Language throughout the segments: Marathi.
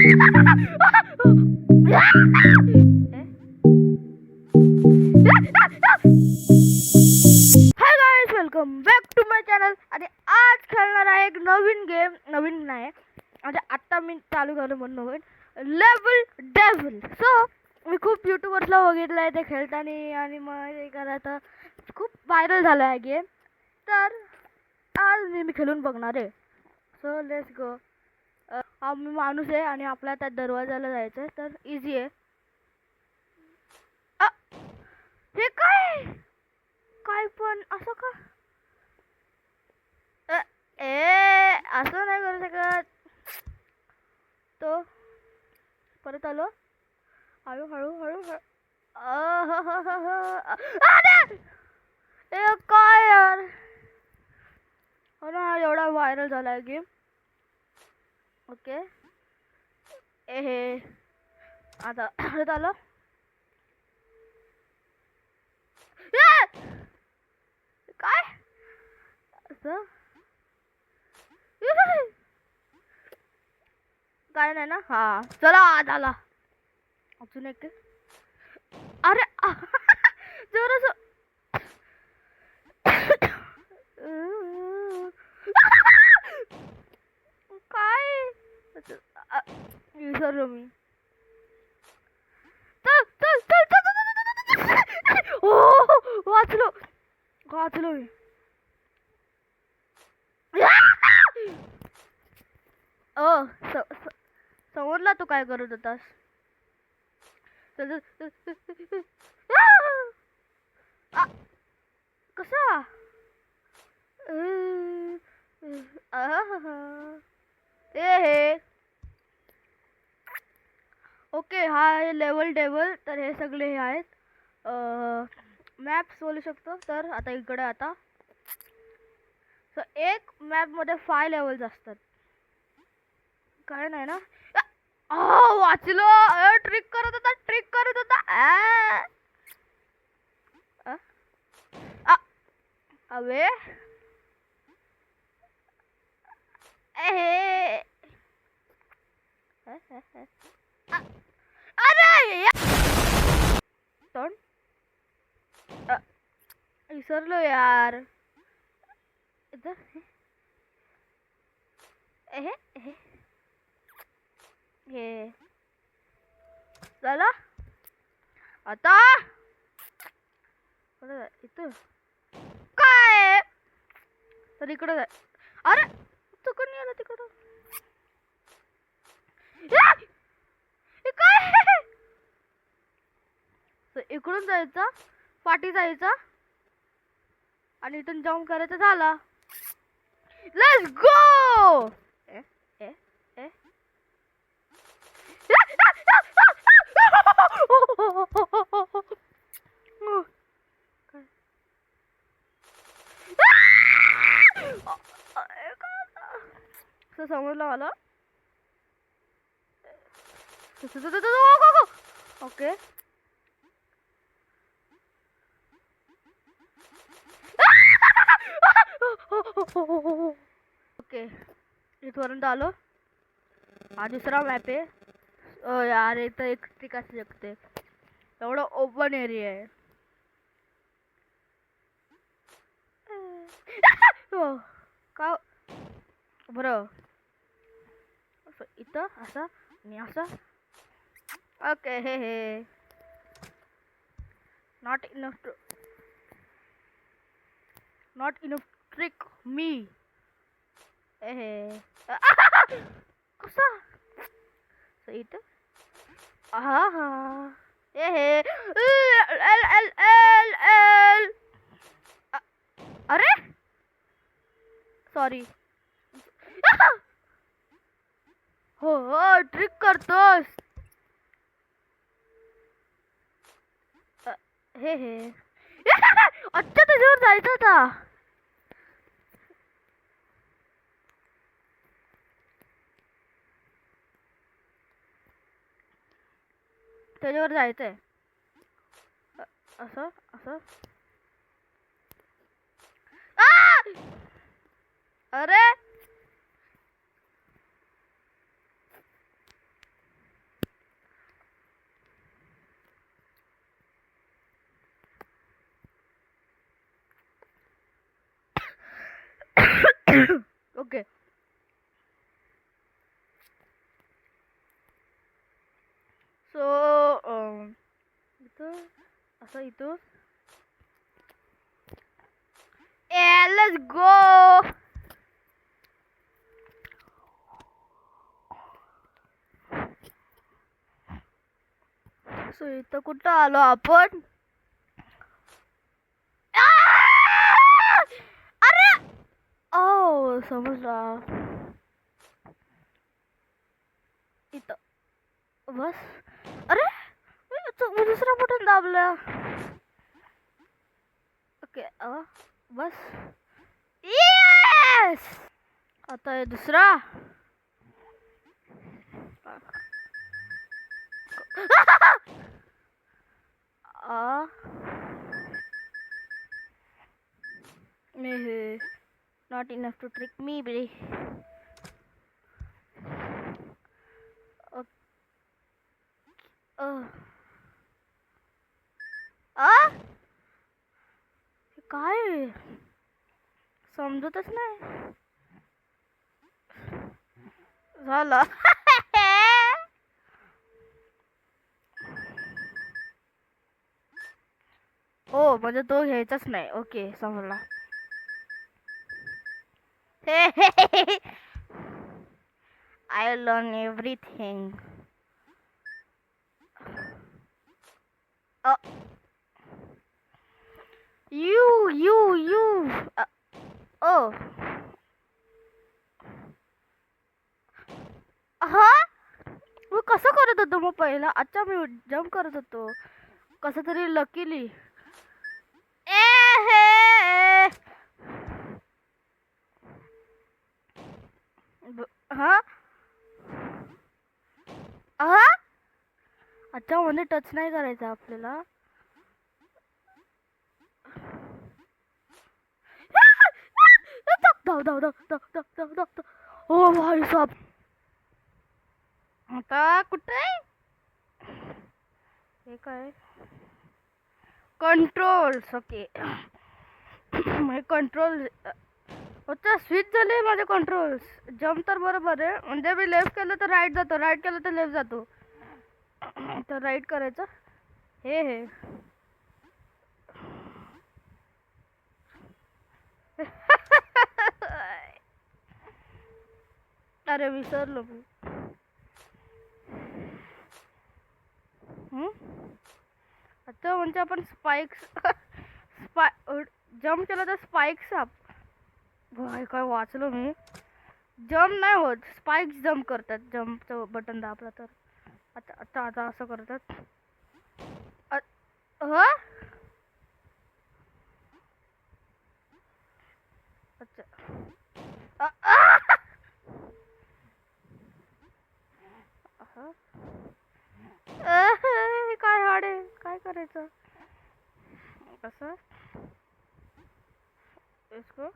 High guys, welcome back to my channel. आणि आज खेळणार आहे एक नवीन गेम. नवीन नाही म्हणजे आत्ता मी चालू झालं म्हणून नवीन. Level devil. सो मी खूप यूट्यूबवरला बघितलं आहे ते खेळताना आणि मग हे करायचं खूप व्हायरल झालं आहे गेम. तर आज मी खेळून बघणार आहे. So let's go. हा मी माणूस आहे आणि आपल्या त्या दरवाजाला जायचं आहे. तर इझी आहे. हे काय काय पण असं का? असं नाही करू शकत. तो परत आलो. हळू हळू हळू अरे ए काय यार. हो ना, एवढा व्हायरल झालाय गेम. ओके ए हे आता परत आलो. काय असं काय नाही ना. हा चला आज आला अजून एक. अरे जरास काय विसरलो मी. चल चल चल चल. वाचलो वाचलो मी. ओ समोरला तू काय करत होतास? कसा ए हे ओके. हा आहे लेवल डेव्हिल. तर हे सगळे हे आहेत मॅप्स बोलू शकतो. तर आता इकडे आता एक मॅप मध्ये 5 लेवल्स असतात. काय नाही ना. वाचलो. ट्रिक करत होता ट्रिक करत होता. अबे ए अरे तोंड विसरलो यार. इधर हे हे चला आता इथं काय तर इकडं जाय. अरे तू कोणी आला तिकडं? हे काय? इकडून जायचं पाठी जायचा आणि इथून जम्प करायचं. झाला. Let's go. ए ए ए समजलं मला. ओके ओके इथपर्यंत आलो. हा दुसरा मॅप आहे. यार इथं एक टिक असू शकते. एवढं ओपन एरिया आहे. का बरं इथं असं आणि असं. ओके हे हे नॉट इनफ ट्रिक मी. हे कसा इथं हा हा ए हे एल एल एल एल. अरे सॉरी. हो हो ट्रिक करतोस. हे हे अच्छा त्याच्यावर जायचं होता. त्याच्यावर जायचंय असं असं. अरे ओके. सो इथं असं इथं लेट्स गो. सो इथं कुठं आलो आपण? अरे ओ समजला. इथं बस. अरे मी दुसरा बटन दाबला. ओके बस. येस. आता हे दुसरा. Not enough to trick me, baby. काय समजतच नाही. झालं. ओ म्हणजे तो घ्यायचाच नाही. ओके समजला. I learn everything. You. Oh. हा मी कसं करत होतो मग पहिला? अच्छा मी जम्प करत होतो कसं तरी लकीली. हा अच्छा म्हणजे टच नाही करायचं आपल्याला. ओ भाई साहब. आता कुठे हे काय कंट्रोल्स. ओके माझे कंट्रोल होता स्विच झाले माझे कंट्रोल्स. जम्प तर बरोबर आहे म्हणजे मी लेफ्ट केलं तर राईट जातो, राईट केलं तर लेफ्ट जातो. तर राईट करायचं. हे अरे विसरलो मी. आता म्हणजे आपण स्पाइक्स जम्प केलं तर स्पाइक्स भाई काय वाचलो मी. जम्प नाही होत, स्पाइक्स जम्प करतात. जम्पचं बटन दाबलं तर. आता असं करतात. अच्छा काय हाड आहे, काय करायचं कसं. Let's go.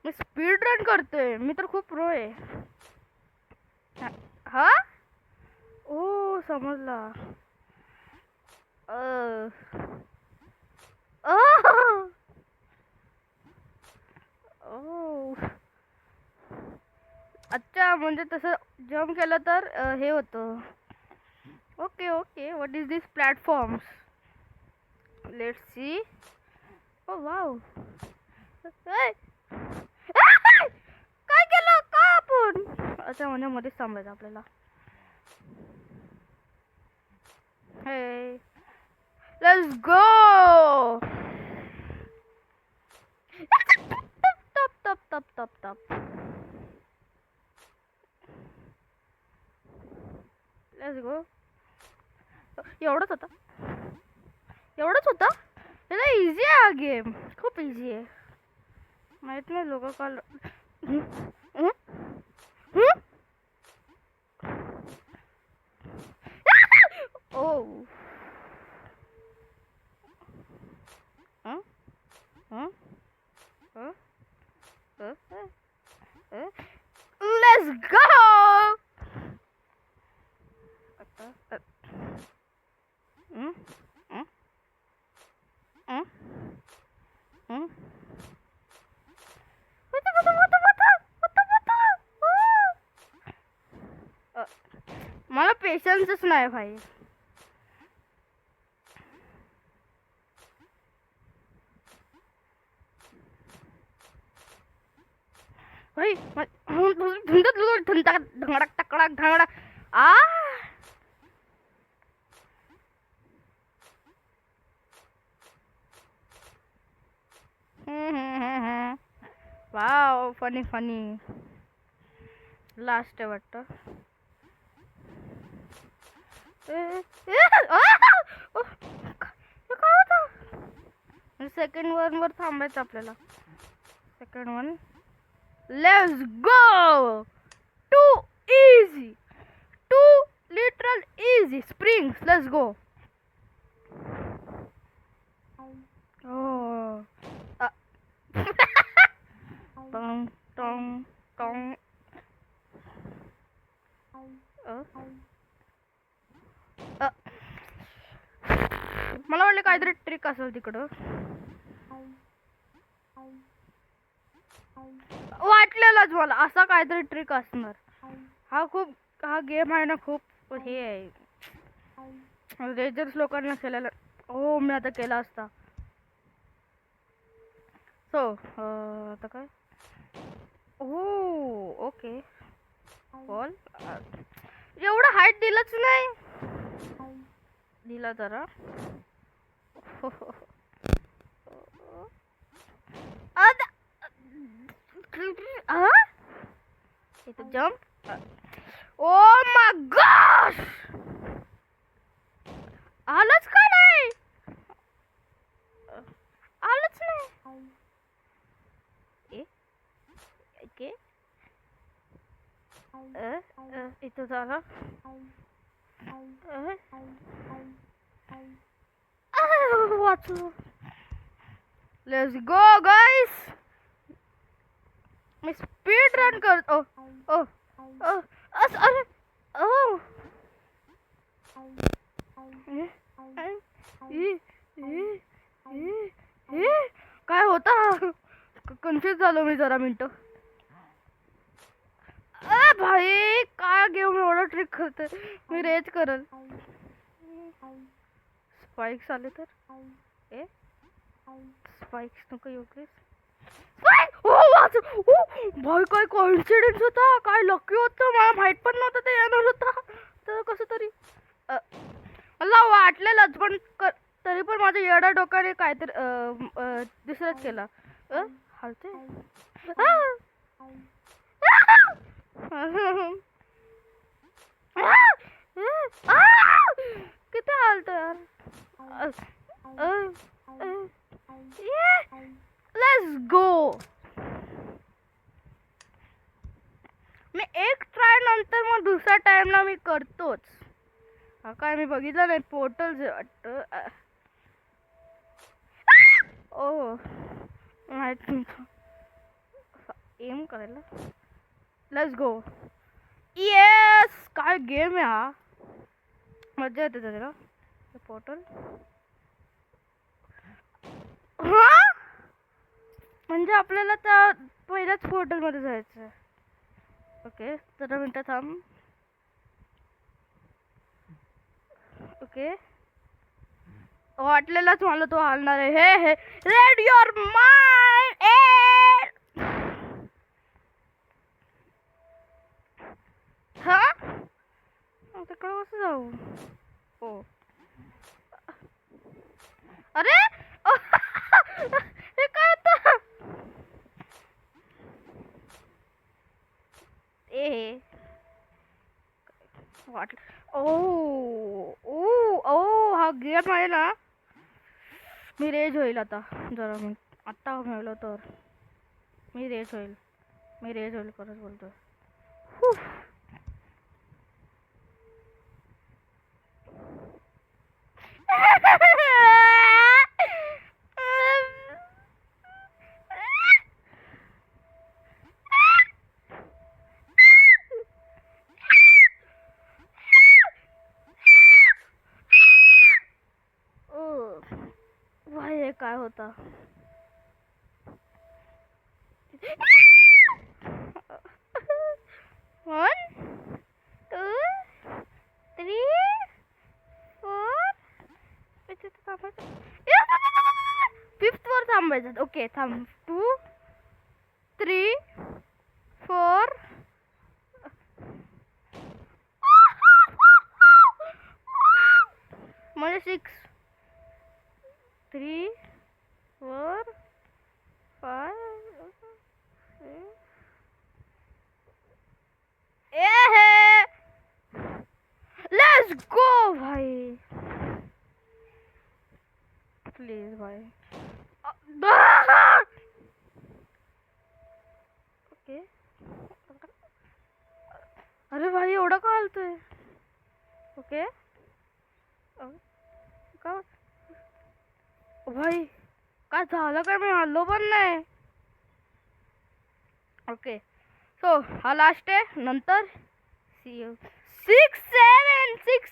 Me speed run करतोय. मी तर खूप प्रो आहे. हा ओ समजला. अच्छा म्हणजे तसं जम्प केलं तर हे होतं. Okay what is this platforms. Let's see. Oh wow. काय केलं का आपण? अच्छा म्हणजे मध्येच थांबायचं आपल्याला. हे लेट्स गो. टप. Let's go. एवढंच होता. याला इझी आहे हा गेम, खूप इझी आहे. माहित नाही लोक काल ओ लेट्स गो. पेशन्सच नाही भाई. भाई धंगडक टकडक धंगडक ah wow funny funny. Last आहे वाटतं. काय होतं? सेकंड वर थांबायचं आपल्याला. Second one. Let's go. Too easy. Too literal easy springs. Let's go. Oh. Tong tong tong. मला वाटलं काहीतरी ट्रिक असेल तिकडं. वाटलेलंच मला असा काहीतरी ट्रिक असणार. हा गेम आहे ना खूप हे आहे. रेजर्स लोकांना खेळायला. हो मी आता केला असता. सो आता काय. ओ ओके. बॉल एवढं हाईट दिलंच नाही. दिला जरा. इथं जम्प. Oh my gosh. आलंच का नाही. आलंच नाही. ओके इथं झाला. वाचलो. Let's go guys. Me speed run करतो. ओ ओ अरे ओ काय होता. कन्फ्युज झालो मी जरा मिनिट. भाई काय गेम एवढा ट्रिक करते. मी रेज करल. स्पाइक्स आले तर स्पाइक्स नको योगेश. भाई काय कोइन्सिडेंस होता. काय लकी होतं. मला माहित पण नव्हतं ते येणार होता. तर कसं तरी मला वाटलेलंच पण तरी पण माझ्या येड्या डोक्याने काहीतरी दुसरंच केला. हालते. किती हालत यार. Let's go. मी एक ट्राय नंतर मग दुसऱ्या टाइमला मी करतोच. काय मी बघितलं नाही पोर्टल जे वाटतं. ओ माहित नाही एम करायला. Let's go. येस काय गेम आहे हा. मजा येते त्याला. पोर्टल हा म्हणजे आपल्याला त्या पहिल्याच पोर्टल मध्ये जायचं. ओके जरा मिनटं थांब. ओके वाटलेलाच मला तो हालणार आहे. हे रेड युअर माइंड. हा तिकडे कसं जाऊ. हो अरे हे काय होतं. वाटलं ओ हा गेम आहे ना. मी रेज होईल आता जरा मग. आत्ता मिळलो तर मी रेज होईल परत बोलतोय. काय होता. वन टू थ्री पाहिजे. ओके थांब. 2 3 4 म्हणजे 6 3 4 5 ए लेट्स गो भाई. प्लीज भाई. ओके. अरे भाई एवढं का हलतोय. ओके का भाई काय झालं काय. मी हल्लो पण नाही. ओके सो हा लास्ट आहे. नंतर सी यू. 6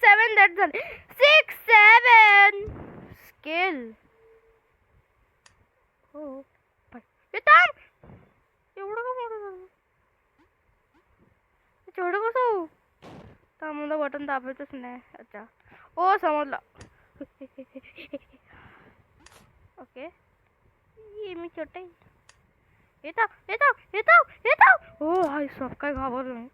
7 दॅट झाले. 6 7 स्केल. हो हे थांब. एवढं का मोठं झालं. एवढं कसं हो. थांब मला बटन दाबायचंच नाही. अच्छा ओ समजलं. ओके मी छोटा आहे. येतो. हो हाय सब काय घाबरलो मी.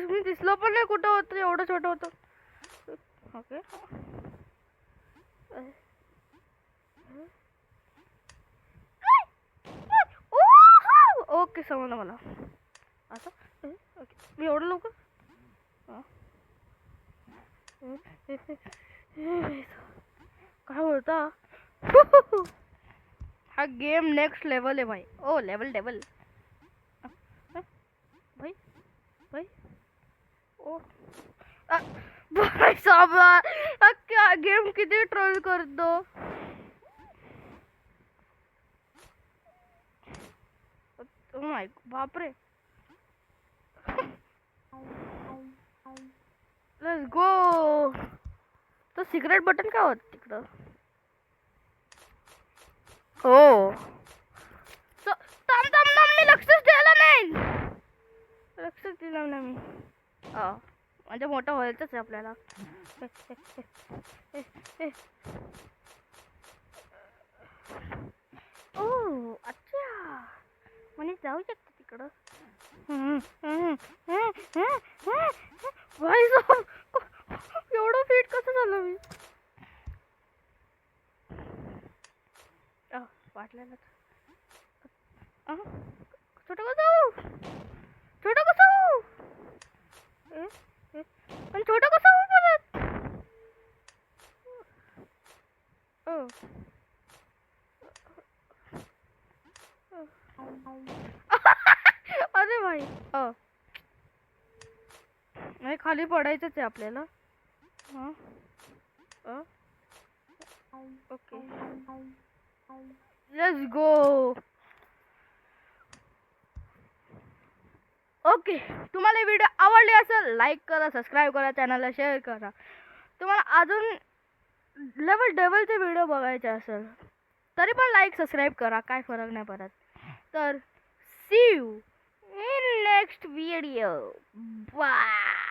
मी दिसलो पण नाही कुठं होतं. एवढं छोटं होतं. ओके ओके समजलं मला. असं ओके मी एवढं लवकर काय बोलता. हा गेम नेक्स्ट लेवल आहे भाई. ओ लेवल डेवल भाई भाई. ओ भाई साहब क्या गेम किती ट्रोल करतो. ओ माय बापरे. Let's go. तो सिक्रेट बटन काय होत तिकडं. हो थांब मी लक्षच द्यायला नाही. लक्षच दिलं नाही मी. म्हणजे मोठं व्हायचंच आहे आपल्याला. ओ अच्छा म्हणजे जाऊ शकतो तिकडं. भाई साहब एवढं फीट कसं झालं मी. वाटलेलं छोटं कसं पण छोटं कसं परत. अरे भाई नाही खाली पडायचंच आहे आपल्याला. Okay let's go. ओके तुम्हाला व्हिडिओ आवडली असेल लाईक करा, सबस्क्राईब करा, चॅनलला शेअर करा. तुम्हाला अजून लेवल डेवलचे व्हिडिओ बघायचे असेल तरी पण लाईक सबस्क्राईब करा. काय फरक नाही पडत. तर see you in next video. Bye.